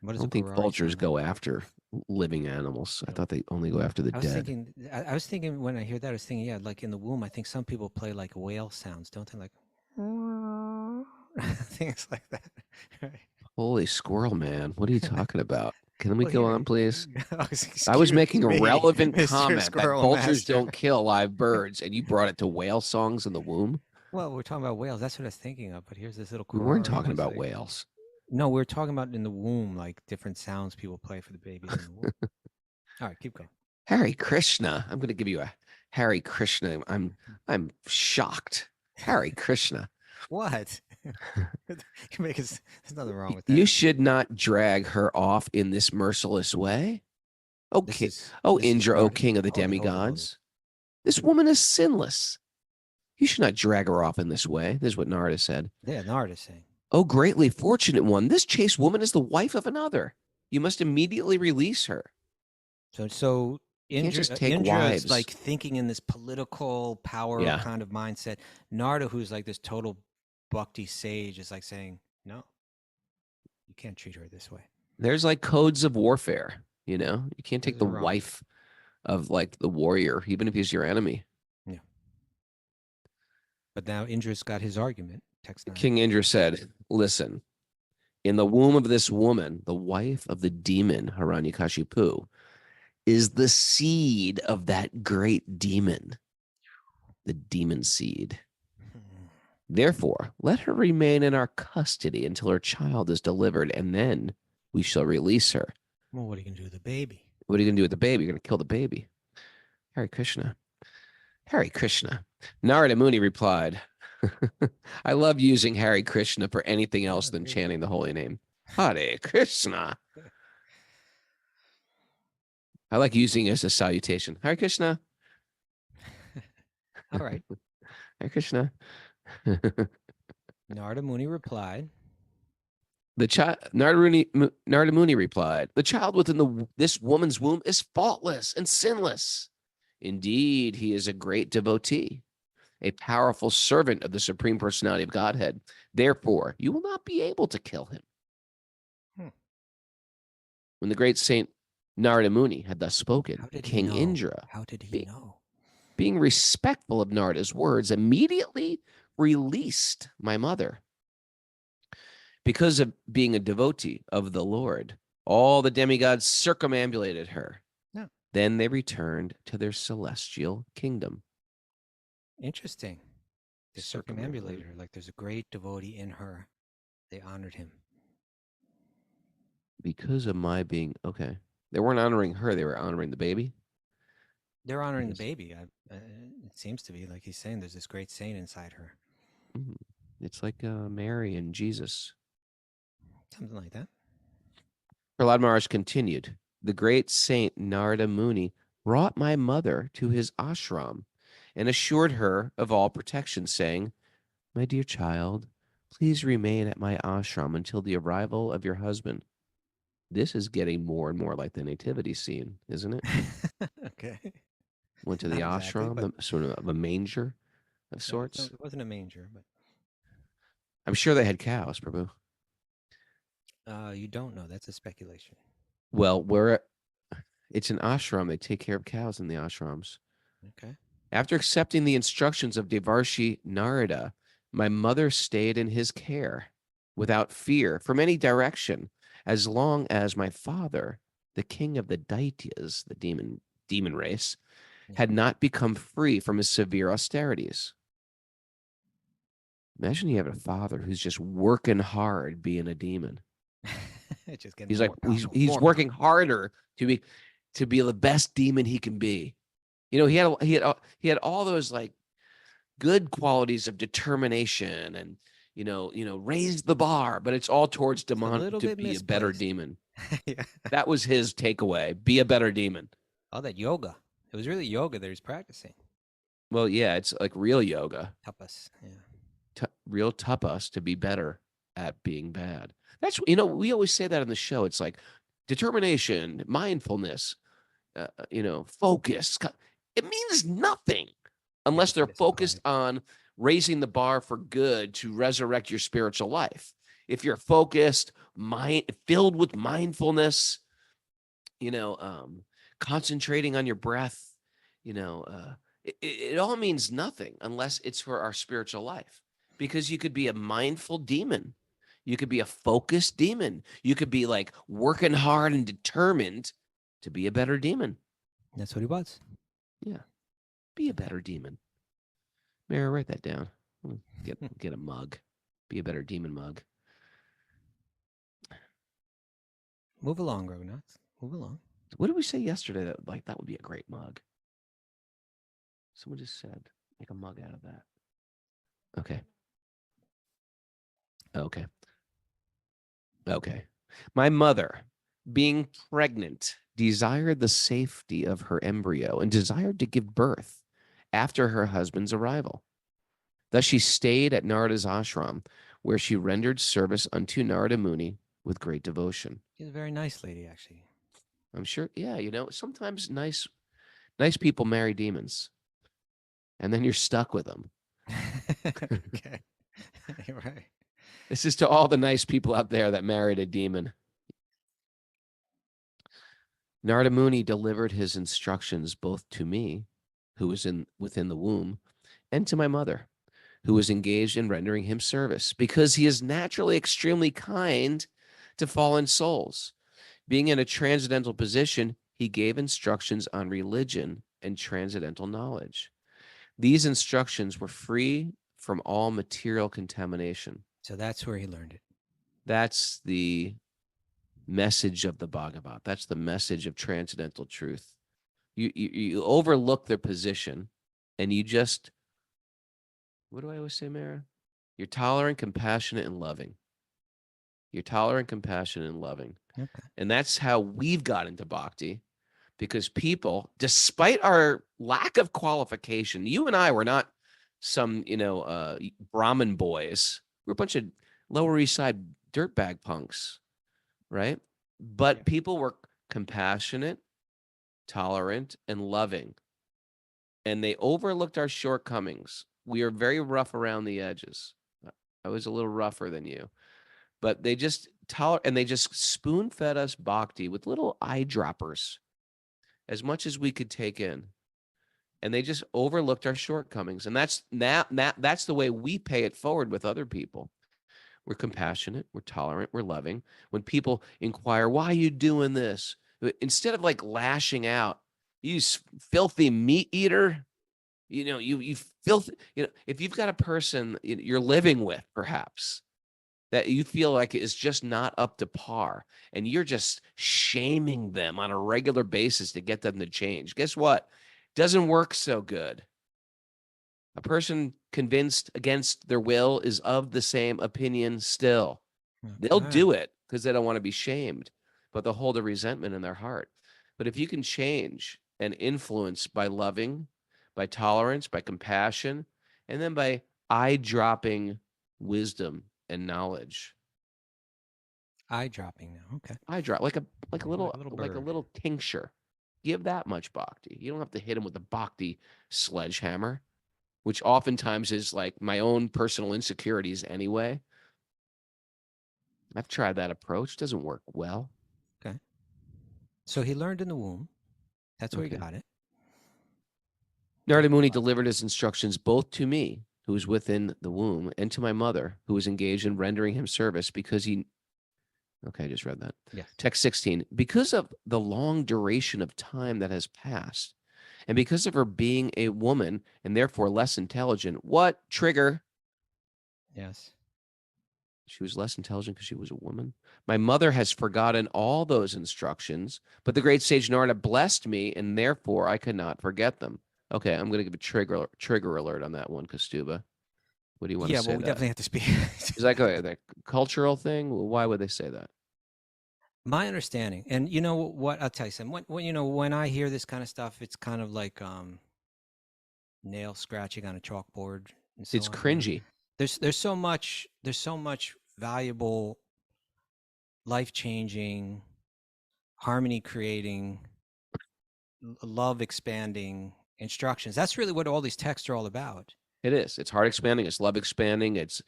I don't think vultures go after living animals. I thought they only go after the dead. I was thinking when I hear that, I was thinking, yeah, like in the womb, I think some people play like whale sounds, don't they? Like things like that. Right. Holy squirrel, man. What are you talking about? Can we go on, please? I was Excuse making a me, relevant Mr. comment that Squirrel vultures Master. don't kill live birds, and you brought it to whale songs in the womb? Well, we're talking about whales. That's what I was thinking of. But here's this little. We weren't talking It's about like- whales. No, we're talking about in the womb, like different sounds people play for the babies in the womb. All right, keep going. Hare Krishna. I'm going to give you a Hare Krishna. I'm shocked. Hare Krishna. What? You make us. There's nothing wrong with that. You should not drag her off in this merciless way. Okay. This Indra, is O king of the hold it, hold it, hold it. demigods. This woman is sinless. You should not drag her off in this way. This is what Narada said. Yeah, Narada's saying. Oh, greatly fortunate one. This chaste woman is the wife of another. You must immediately release her. So Can't just take Indra wives. is like thinking in this political power kind of mindset. Narada, who's like this total Bhakti sage, is like saying, no, you can't treat her this way. There's like codes of warfare, you know? You can't take the Wrong. wife of like the warrior, even if he's your enemy. Yeah. But now Indra's got his argument. Text 9. King Indra said, listen, in the womb of this woman, the wife of the demon Hiranyakashipu, is the seed of that great demon, the demon seed. Therefore, let her remain in our custody until her child is delivered, and then we shall release her. Well, what are you going to do with the baby? What are you going to do with the baby? You're going to kill the baby. Hare Krishna. Hare Krishna. Narada Muni replied, I love using Hare Krishna for anything else than chanting the holy name. Hare Krishna. I like using it as a salutation. Hare Krishna. All right. Hare Krishna. Narada Muni replied. Narada Muni replied, the child within this woman's womb is faultless and sinless. Indeed, he is a great devotee, a powerful servant of the Supreme Personality of Godhead. Therefore, you will not be able to kill him. When the great saint Narada Muni had thus spoken, King Indra, how did he know? Being respectful of Narada's words, immediately released my mother. Because of being a devotee of the Lord, all the demigods circumambulated her. Yeah. Then they returned to their celestial kingdom. Interesting. They circumambulated her. Like there's a great devotee in her. They honored him. Because of my being, okay. They weren't honoring her. They were honoring the baby. They're honoring the baby. It seems to be like he's saying there's this great saint inside her. It's like Mary and Jesus. Something like that. Prahlad Maharaj continued, the great saint Narada Muni brought my mother to his ashram and assured her of all protection, saying, my dear child, please remain at my ashram until the arrival of your husband. This is getting more and more like the nativity scene, isn't it? Okay. Went to the ashram, sort of a manger of sorts. No, it wasn't a manger, but I'm sure they had cows, Prabhu. You don't know. That's a speculation. Well, it's an ashram. They take care of cows in the ashrams. Okay. After accepting the instructions of Devarshi Narada, my mother stayed in his care without fear from any direction, as long as my father, the king of the Daityas, the demon race, had not become free from his severe austerities. Imagine you have a father who's just working hard being a demon. He's like he's working harder to be the best demon he can be. You know, he had all those like good qualities of determination and you know raise the bar, but it's all towards to be a better demon. Yeah. That was his takeaway: be a better demon. Oh, that yoga. It was really yoga that he's practicing. Well, yeah, it's like real yoga. Tapas. Yeah. Real tapas to be better at being bad. That's we always say that on the show. It's like determination, mindfulness. focus. It means nothing unless they're focused on raising the bar for good to resurrect your spiritual life. If you're focused, filled with mindfulness, concentrating on your breath, it all means nothing unless it's for our spiritual life. Because you could be a mindful demon. You could be a focused demon. You could be like working hard and determined to be a better demon. That's what he was. Yeah. Be a better demon. Mary, write that down. Get a mug. Be a better demon mug. Move along, Raghunath. Move along. What did we say yesterday that would be a great mug? Someone just said, make a mug out of that. Okay. My mother, being pregnant, desired the safety of her embryo and desired to give birth after her husband's arrival. Thus she stayed at Narada's ashram, where she rendered service unto Narada Muni with great devotion. She's a very nice lady, actually. I'm sure. Yeah, sometimes nice people marry demons, and then you're stuck with them. Okay. You're right. This is to all the nice people out there that married a demon. Narada Muni delivered his instructions both to me, who was within the womb, and to my mother, who was engaged in rendering him service, because he is naturally extremely kind to fallen souls. Being in a transcendental position, he gave instructions on religion and transcendental knowledge. These instructions were free from all material contamination. So that's where he learned it. That's the message of the Bhagavatam. That's the message of transcendental truth. You overlook their position, and you just, what do I always say, Mara? You're tolerant, compassionate, and loving. You're tolerant, compassionate, and loving. Okay. And that's how we've got into Bhakti, because people, despite our lack of qualification, you and I were not some, Brahmin boys. We're a bunch of Lower East Side dirtbag punks, right? But people were compassionate, tolerant, and loving. And they overlooked our shortcomings. We are very rough around the edges. I was a little rougher than you. But they just they just spoon-fed us Bhakti with little eyedroppers, as much as we could take in. And they just overlooked our shortcomings. And that's the way we pay it forward with other people. We're compassionate, we're tolerant, we're loving. When people inquire, why are you doing this? Instead of like lashing out, you filthy meat eater, you filthy, if you've got a person you're living with, perhaps, that you feel like is just not up to par, and you're just shaming them on a regular basis to get them to change, guess what? Doesn't work so good. A person convinced against their will is of the same opinion still. Okay. They'll do it because they don't want to be shamed, but they'll hold a resentment in their heart. But if you can change and influence by loving, by tolerance, by compassion, and then by eye-dropping wisdom and knowledge. Eye-dropping now, okay. Eye-drop, like a little tincture. Give that much Bhakti. You don't have to hit him with a Bhakti sledgehammer, which oftentimes is like my own personal insecurities anyway. I've tried that approach. Doesn't work well. Okay. So he learned in the womb. That's where he got it. Narada Muni delivered his instructions both to me, who was within the womb, and to my mother, who was engaged in rendering him service, because he... Okay, I just read that. Yes. Text 16. Because of the long duration of time that has passed, and because of her being a woman and therefore less intelligent, what trigger? Yes. She was less intelligent because she was a woman. My mother has forgotten all those instructions, but the great sage Narada blessed me, and therefore I could not forget them. Okay, I'm going to give a trigger alert on that one, Kastuba. What do you want to say? Yeah, well, we definitely have to speak. Is that a cultural thing? Why would they say that? My understanding, and you know what, I'll tell you something. When I hear this kind of stuff, it's kind of like nail scratching on a chalkboard. And so it's cringy. There's so much valuable, life changing, harmony creating love expanding instructions. That's really what all these texts are all about. It is. It's heart expanding. It's love expanding. It's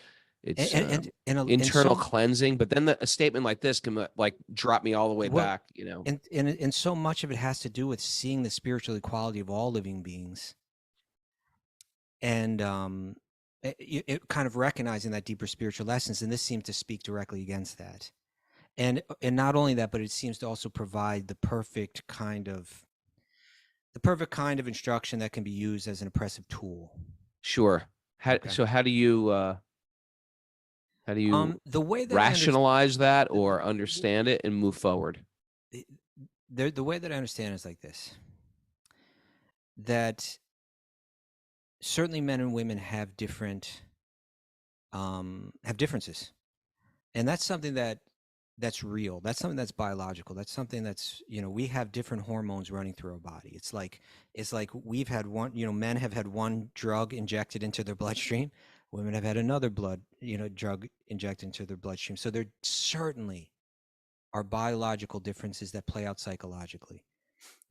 internal cleansing. But then a statement like this can like drop me all the way back, you know. And so much of it has to do with seeing the spiritual equality of all living beings, and it kind of recognizing that deeper spiritual essence. And this seems to speak directly against that. And not only that, but it seems to also provide the perfect kind of instruction that can be used as an oppressive tool. Sure. So how do you the way that rationalize that or understand it and move forward? The way that I understand it is like this: that certainly men and women have differences, and that's something that's real. That's something that's biological. That's something that's, we have different hormones running through our body. It's like we've had one, men have had one drug injected into their bloodstream. Women have had another drug injected into their bloodstream. So there certainly are biological differences that play out psychologically.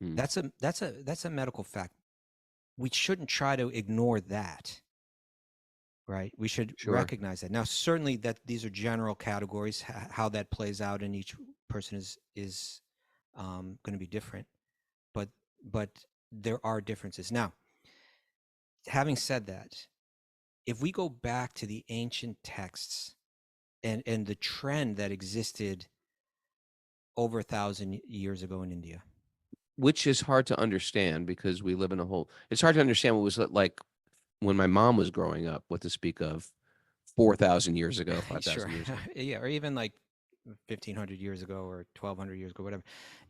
That's a medical fact. We shouldn't try to ignore that. Right. We should recognize that. Now, certainly that these are general categories. How that plays out in each person is going to be different, but there are differences. Now, having said that, if we go back to the ancient texts and the trend that existed over 1,000 years ago in India, which is hard to understand because we live in it's hard to understand what was like when my mom was growing up, what to speak of 4,000 years ago, 5,000 years ago. Yeah, or even like 1,500 years ago or 1,200 years ago, whatever.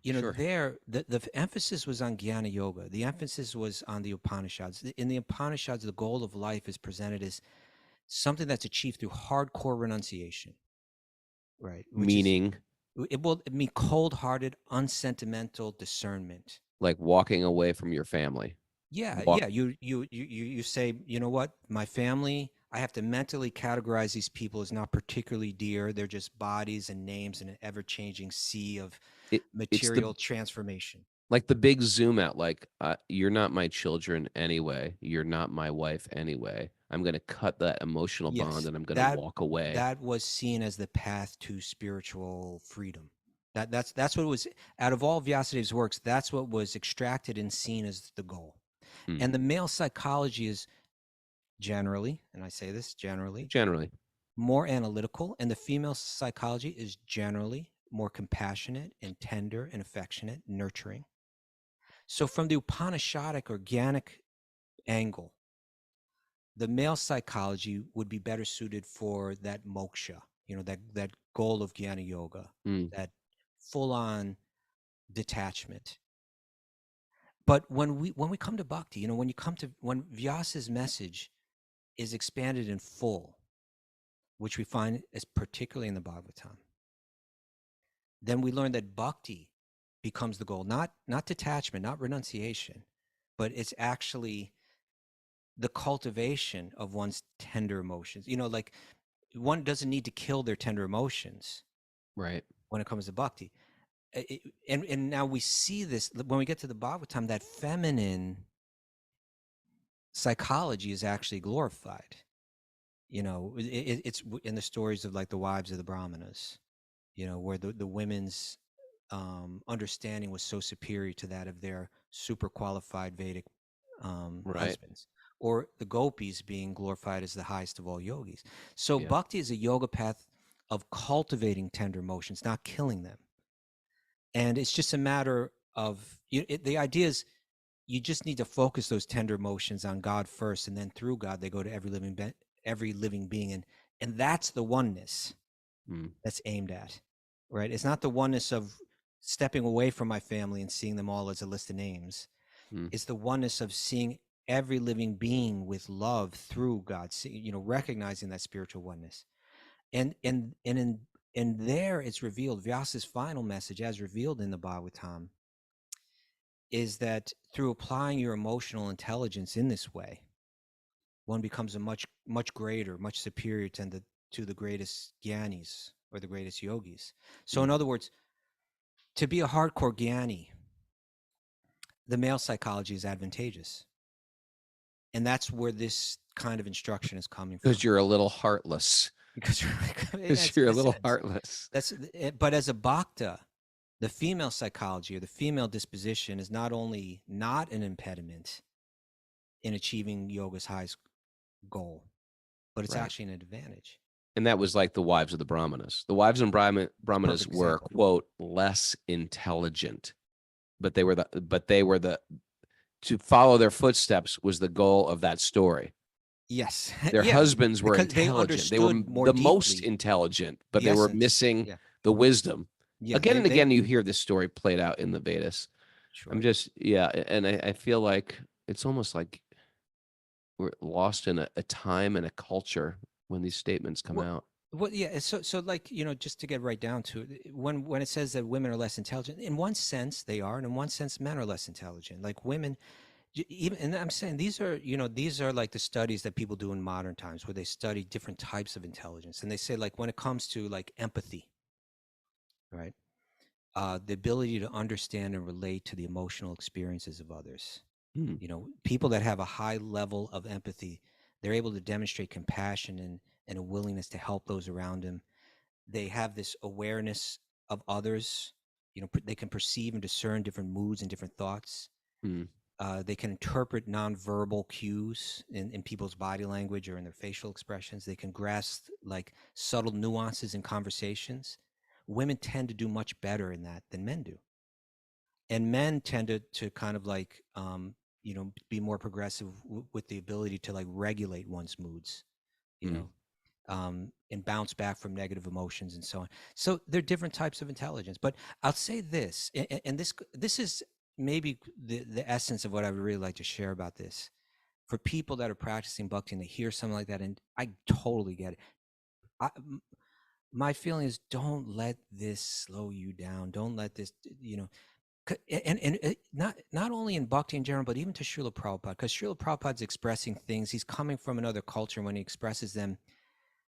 There, the emphasis was on Jnana Yoga. The emphasis was on the Upanishads. In the Upanishads, the goal of life is presented as something that's achieved through hardcore renunciation, right? Meaning? It will mean cold-hearted, unsentimental discernment. Like walking away from your family. Yeah. You say, you know what, my family, I have to mentally categorize these people as not particularly dear. They're just bodies and names in an ever-changing sea of material transformation. Like the big zoom out, like you're not my children anyway. You're not my wife anyway. I'm going to cut that emotional bond and I'm going to walk away. That was seen as the path to spiritual freedom. That's what it was. Out of all Vyasadev's works, that's what was extracted and seen as the goal. And the male psychology is generally, and I say this generally, more analytical, and the female psychology is generally more compassionate and tender and affectionate, nurturing. So from the Upanishadic organic angle, the male psychology would be better suited for that moksha, that goal of Jnana Yoga, that full-on detachment. But when we come to Bhakti, when Vyasa's message is expanded in full, which we find is particularly in the Bhagavatam, then we learn that Bhakti becomes the goal, not detachment, not renunciation, but it's actually the cultivation of one's tender emotions. Like one doesn't need to kill their tender emotions, right? When it comes to Bhakti. And now we see this when we get to the Bhagavatam, that feminine psychology is actually glorified. It's in the stories of like the wives of the Brahmanas, where the women's understanding was so superior to that of their super qualified Vedic husbands, or the gopis being glorified as the highest of all yogis. So Bhakti is a yoga path of cultivating tender emotions, not killing them. And it's just a matter of the idea is you just need to focus those tender emotions on God first, and then through God they go to every living being, and that's the oneness that's aimed at, right? It's not the oneness of stepping away from my family and seeing them all as a list of names. It's the oneness of seeing every living being with love through God, recognizing that spiritual oneness, and there it's revealed. Vyasa's final message, as revealed in the Bhagavatam, is that through applying your emotional intelligence in this way, one becomes a much, much greater, much superior to the greatest jnanis or the greatest yogis. So in other words, to be a hardcore jnani the male psychology is advantageous. And that's where this kind of instruction is coming from. Because you're a little heartless. Because you're a little heartless. But as a bhakta, the female psychology or the female disposition is not only not an impediment in achieving yoga's highest goal, but it's actually an advantage. And that was like the wives of the Brahmanas. The wives and Brahmanas were, quote, less intelligent, but they were to follow their footsteps was the goal of that story. Yes. Their husbands were intelligent. They were the most intelligent, but they were missing the wisdom. Yeah, again and again, you hear this story played out in the Vedas. Sure. I'm just, and I feel like it's almost like we're lost in a time and a culture when these statements come out. Well, yeah. So like, just to get right down to it, when it says that women are less intelligent, in one sense they are, and in one sense men are less intelligent. Like women, even, and I'm saying these are like the studies that people do in modern times where they study different types of intelligence, and they say like when it comes to like empathy, right? The ability to understand and relate to the emotional experiences of others. People that have a high level of empathy, they're able to demonstrate compassion and a willingness to help those around them. They have this awareness of others. They can perceive and discern different moods and different thoughts. They can interpret nonverbal cues in people's body language or in their facial expressions. They can grasp like subtle nuances in conversations. Women tend to do much better in that than men do. And men tend to kind of like, be more progressive with the ability to like regulate one's moods, and bounce back from negative emotions and so on. So there are different types of intelligence. But I'll say this, and this is maybe the essence of what I would really like to share about this. For people that are practicing bhakti and they hear something like that, and I totally get it. My feeling is don't let this slow you down. Don't let this, and not only in bhakti in general, but even to Srila Prabhupada, because Srila Prabhupada's expressing things. He's coming from another culture, and when he expresses them,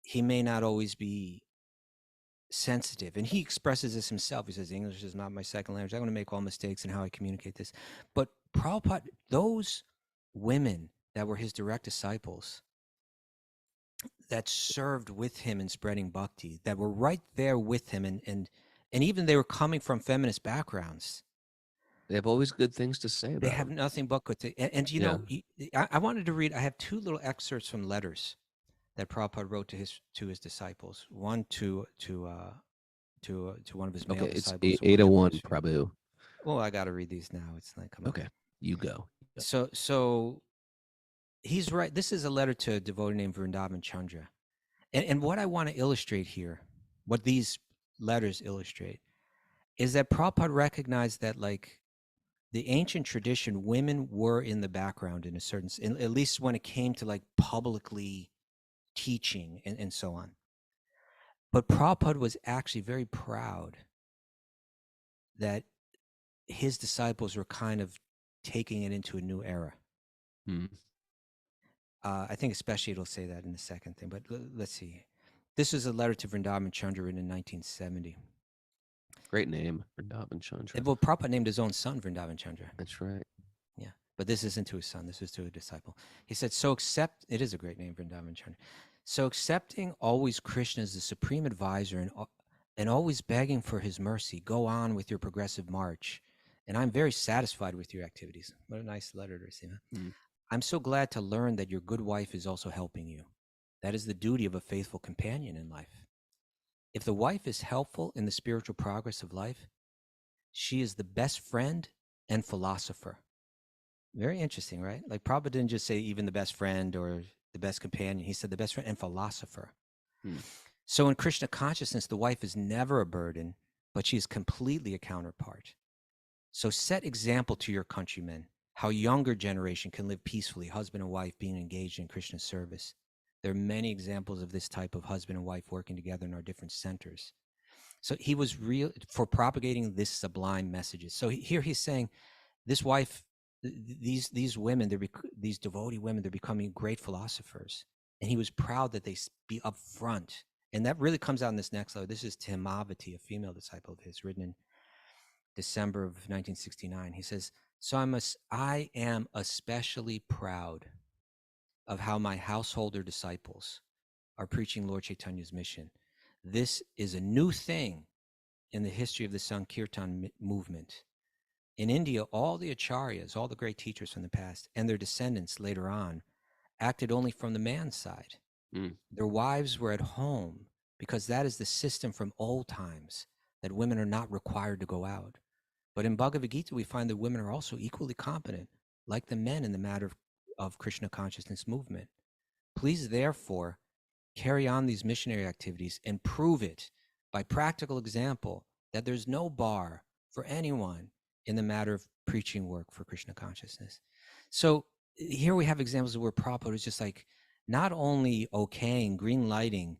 he may not always be sensitive. And he expresses this himself. He says, English is not my second language. I'm going to make all mistakes in how I communicate this. But Prabhupada, those women that were his direct disciples, that served with him in spreading bhakti, that were right there with him, and even they were coming from feminist backgrounds. They have always good things to say about They have nothing but good things. And I wanted to read, I have two little excerpts from letters that Prabhupada wrote to his disciples. One to one of his male disciples. It's 801, Prabhu. Oh, I got to read these now. It's like, come on. Okay, you go. So he's right. This is a letter to a devotee named Vrindavan Chandra. And what I want to illustrate here, what these letters illustrate, is that Prabhupada recognized that, like, the ancient tradition, women were in the background in a certain, at least when it came to, like, publicly teaching and so on. But Prabhupada was actually very proud that his disciples were kind of taking it into a new era. I think especially it'll say that in the second thing, but let's see. This is a letter to Vrindavan Chandra written in 1970. Great name, Vrindavan Chandra. Well, Prabhupada named his own son Vrindavan Chandra. That's right. Yeah, but this isn't to his son. This is to a disciple. He said, it is a great name, Vrindavan Chandra. So accepting always Krishna as the supreme advisor and always begging for his mercy, go on with your progressive march. And I'm very satisfied with your activities. What a nice letter to receive. Huh? I'm so glad to learn that your good wife is also helping you. That is the duty of a faithful companion in life. If the wife is helpful in the spiritual progress of life, she is the best friend and philosopher. Very interesting, right? Like Prabhupada didn't just say even the best friend or the best companion. He said the best friend and philosopher. So in Krishna consciousness, the wife is never a burden, but she is completely a counterpart. So set example to your countrymen, how younger generation can live peacefully, husband and wife being engaged in Krishna's service. There are many examples of this type of husband and wife working together in our different centers. So he was real for propagating this sublime messages. So here he's saying this wife, these women, these devotee women, they're becoming great philosophers. And he was proud that they be upfront. And that really comes out in this next letter. This is Timavati, a female disciple of his, written in December of 1969. He says, So I am especially proud of how my householder disciples are preaching Lord Chaitanya's mission. This is a new thing in the history of the Sankirtan movement. In India, all the acharyas, all the great teachers from the past, and their descendants later on, acted only from the man's side. Their wives were at home because that is the system from old times, that women are not required to go out. But in Bhagavad Gita, we find that women are also equally competent, like the men, in the matter of Krishna consciousness movement. Please, therefore, carry on these missionary activities and prove it by practical example that there's no bar for anyone in the matter of preaching work for Krishna consciousness. So here we have examples of where Prabhupada is just like not only okaying, green lighting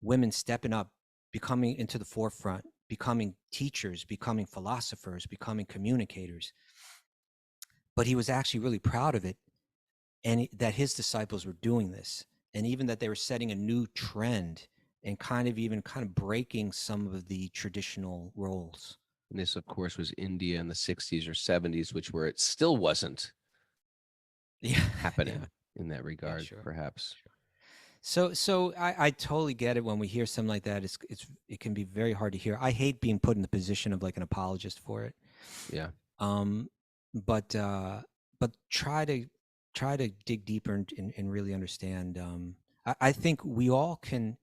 women stepping up, becoming into the forefront, becoming teachers, becoming philosophers, becoming communicators, but he was actually really proud of it, and that his disciples were doing this, and even that they were setting a new trend and kind of breaking some of the traditional roles. And this, of course, was India in the 60s or 70s, where it still wasn't happening in that regard, perhaps. Sure. So I totally get it when we hear something like that. It can be very hard to hear. I hate being put in the position of like an apologist for it. Yeah. But try to dig deeper and really understand. I think we all can.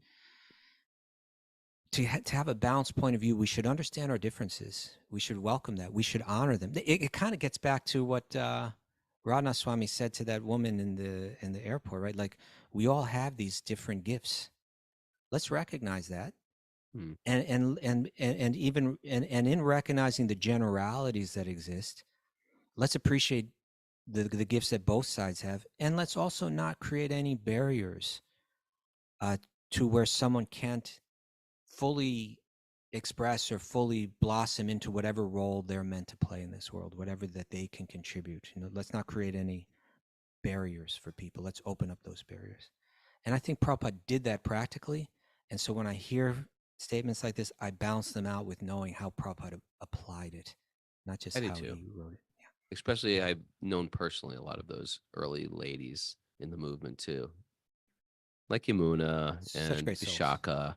To have a balanced point of view, we should understand our differences. We should welcome that. We should honor them. It kind of gets back to what Radha Swami said to that woman in the airport, right? Like, we all have these different gifts. Let's recognize that, and even in recognizing the generalities that exist, let's appreciate the gifts that both sides have, and let's also not create any barriers to where someone can't fully express or fully blossom into whatever role they're meant to play in this world, whatever that they can contribute. Let's not create any barriers for people. Let's open up those barriers. And I think Prabhupada did that practically. And so when I hear statements like this, I balance them out with knowing how Prabhupada applied it, not just how he wrote it. Yeah. Especially, I've known personally a lot of those early ladies in the movement too, like Yamuna and Vishaka.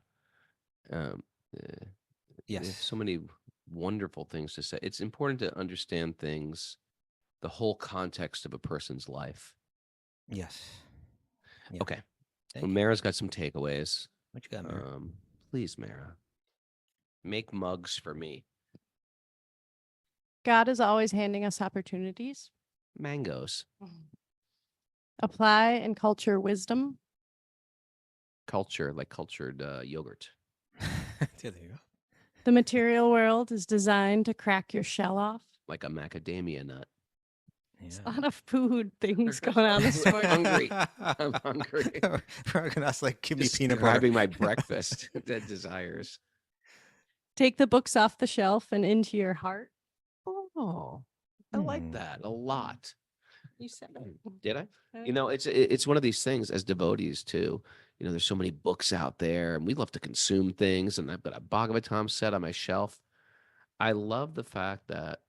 Yes, so many wonderful things to say. It's important to understand things, the whole context of a person's life. Yes. Yeah. Okay. Well, Mara's got some takeaways. What you got, Mara? Please, Mara, make mugs for me. God is always handing us opportunities. Mangoes. Apply and culture wisdom. Culture, like cultured yogurt. There you go. The material world is designed to crack your shell off. Like a macadamia nut. There's a lot of food things going on this morning. I'm hungry. I'm hungry. That's like, give me peanut butter. Describing my breakfast. That desires. Take the books off the shelf and into your heart. Oh, I like that a lot. You said it. Did I? It's one of these things as devotees too. There's so many books out there, and we love to consume things. And I've got a Bhagavatam set on my shelf. I love the fact that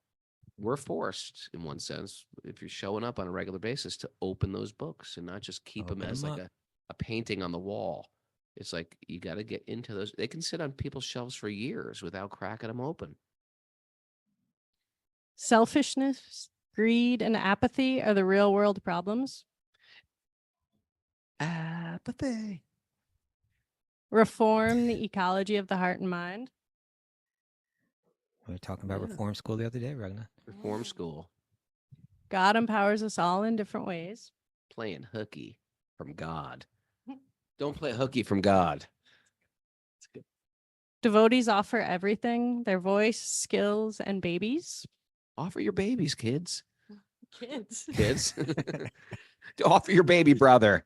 we're forced, in one sense, if you're showing up on a regular basis, to open those books and not just keep them as like a painting on the wall. It's like you got to get into those. They can sit on people's shelves for years without cracking them open. Selfishness, greed, and apathy are the real world problems. Apathy. Reform the ecology of the heart and mind. We were talking about Reform School the other day, Ragnar. Reform School. God empowers us all in different ways. Playing hooky from God. Don't play hooky from God. It's good. Devotees offer everything, their voice, skills, and babies. Offer your babies, kids. Kids. Kids. Offer your baby brother.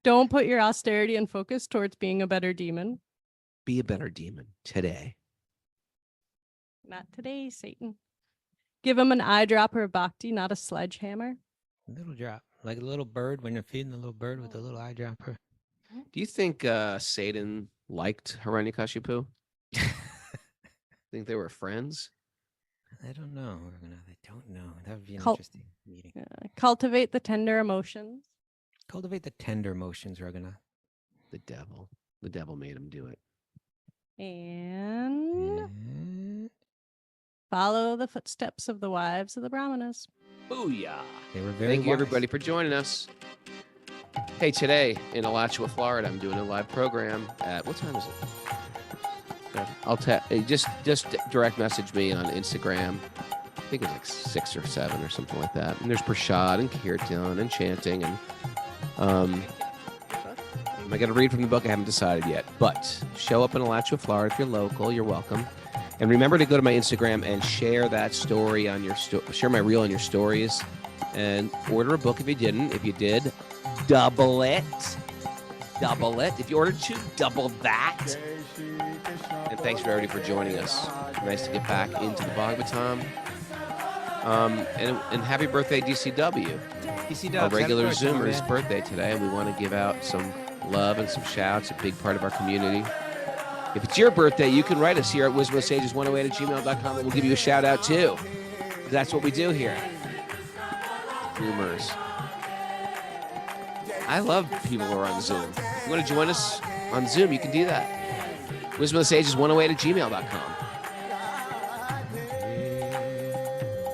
Don't put your austerity and focus towards being a better demon. Be a better demon today. Not today, Satan. Give him an eyedropper of bhakti, not a sledgehammer. A little drop, like a little bird when you're feeding the little bird with a little eyedropper. Do you think Satan liked Hiranyakashipu? Think they were friends? I don't know. I don't know. That would be an Cult- interesting meeting. Cultivate the tender emotions. Cultivate the tender emotions, Raghunath. The devil made him do it. And follow the footsteps of the wives of the Brahmanas. Booyah. They were very Thank you, wise. everybody, for joining us. Hey, today in Alachua, Florida, I'm doing a live program at, what time is it? I'll just direct message me on Instagram. I think it's like 6 or 7 or something like that. And there's prashad and kirtan and chanting. And am I going to read from the book? I haven't decided yet. But show up in Alachua, Florida. If you're local, you're welcome. And remember to go to my Instagram and share that story on your share my reel on your stories. And order a book if you didn't. If you did, double it. Double it. If you ordered 2, double that. And thanks for everybody for joining us. Nice to get back into the Bhagavatam. And happy birthday, DCW. DCW, Our regular happy birthday, Zoomer's man. birthday today, and we want to give out some love and some shouts, a big part of our community. If it's your birthday, you can write us here at wisdomofsages108@gmail.com, and we'll give you a shout out too. That's what we do here. Zoomers. I love people who are on Zoom. If you want to join us on Zoom, you can do that. wisdomofsages108@gmail.com.